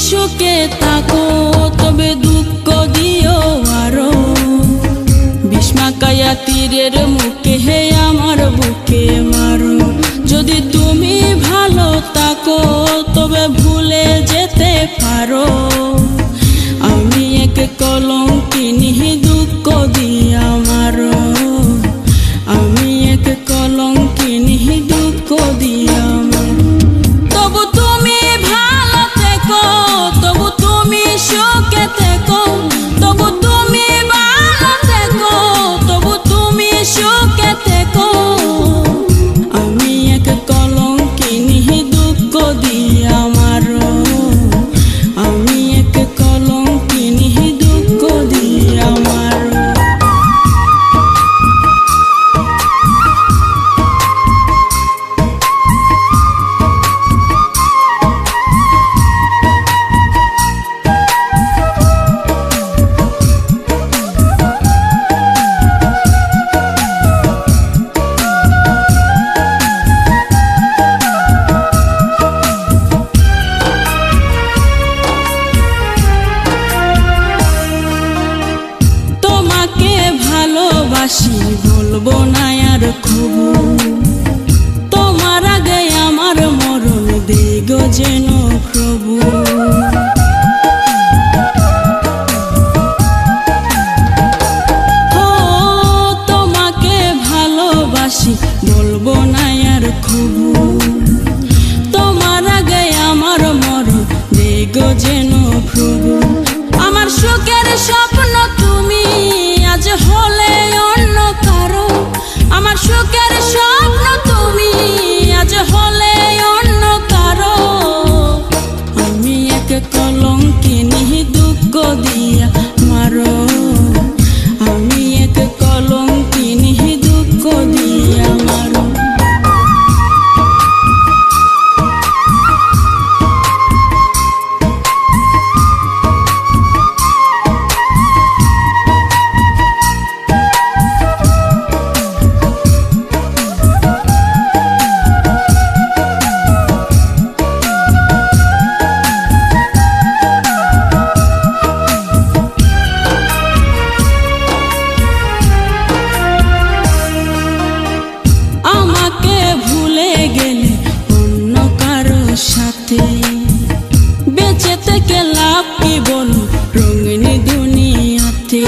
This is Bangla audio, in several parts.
সুখে থাকো তবে দুঃখ দিও আরো। বিষ্মাকায়া তীরের মুখে হে আমার বুকে মারো। যদি তুমি ভালো থাকো তবে ভুলে যেতে পারো। আমি এক কলঙ্কিনী দুঃখ দিয়া মারো। আমি এক কলঙ্কিনী দুঃখ দিয়া মারো। তবু তুমি ভালো থেকো, তবু তুমি সুখে থেকো, তবু তুমি ভালো থেকো, তবু তুমি সুখে থেকো। আমি এক কলঙ্কিনী দুঃখ দিয়া মারো। আমি এক কলঙ্কিনী দুঃখ দিয়া মারো। ভালোবাসি বলবো না আর খবু। তোমার আগে আমার মরণ দেগো যেন প্রভু। ও তোমাকে ভালোবাসি বলবো না আর খবু। তোমার আগে আমার মরণ দেগো যেন প্রভু। আমার সুখের স্বপ্ন তুমি আজ হলে অন্য কারো। আমার সুখের স্বপ্ন তুমি আজ হলে অন্য কারো। আমি এক কলঙ্কিনী দুঃখ দিয়া মারো। আমি এক কলঙ্কিনী দুঃখ দিয়া মারো। বেঁচে থেকে লাভ কি বলো রঙিনী দুনিয়াতে।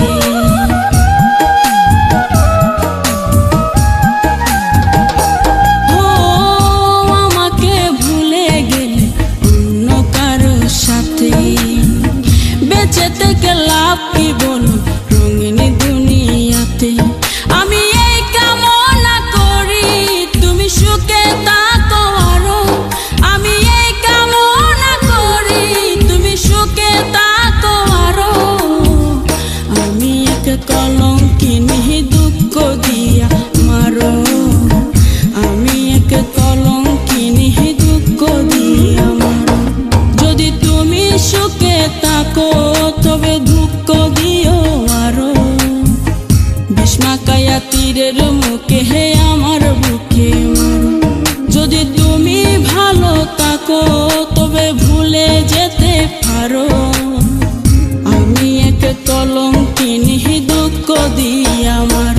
ও আমাকে ভুলে গেলে অন্য কারো সাথে। বেঁচে থেকে লাভ কি বলো রঙিনী দুনিয়াতে। আমি এই কামনা করি তুমি সুখে থাকো আরো। আমি এই কামনা করি তুমি সুখে থাকো আরো। আমি এক কলঙ্কিনী দুঃখ দিয়া মারো। আমি এক কলঙ্কিনী দুঃখ দিয়া মারো। যদি তুমি সুখে থাকো তবে দুঃখ দিও আরো। বিষ্মাকায়া তীরের মুখে হে আমার বুকে মারো। যদি তুমি ভালো থাকো তবে ভুলে যেতে পারো। আমি এক কলঙ্কিনী দুঃখ দিয়া মারো।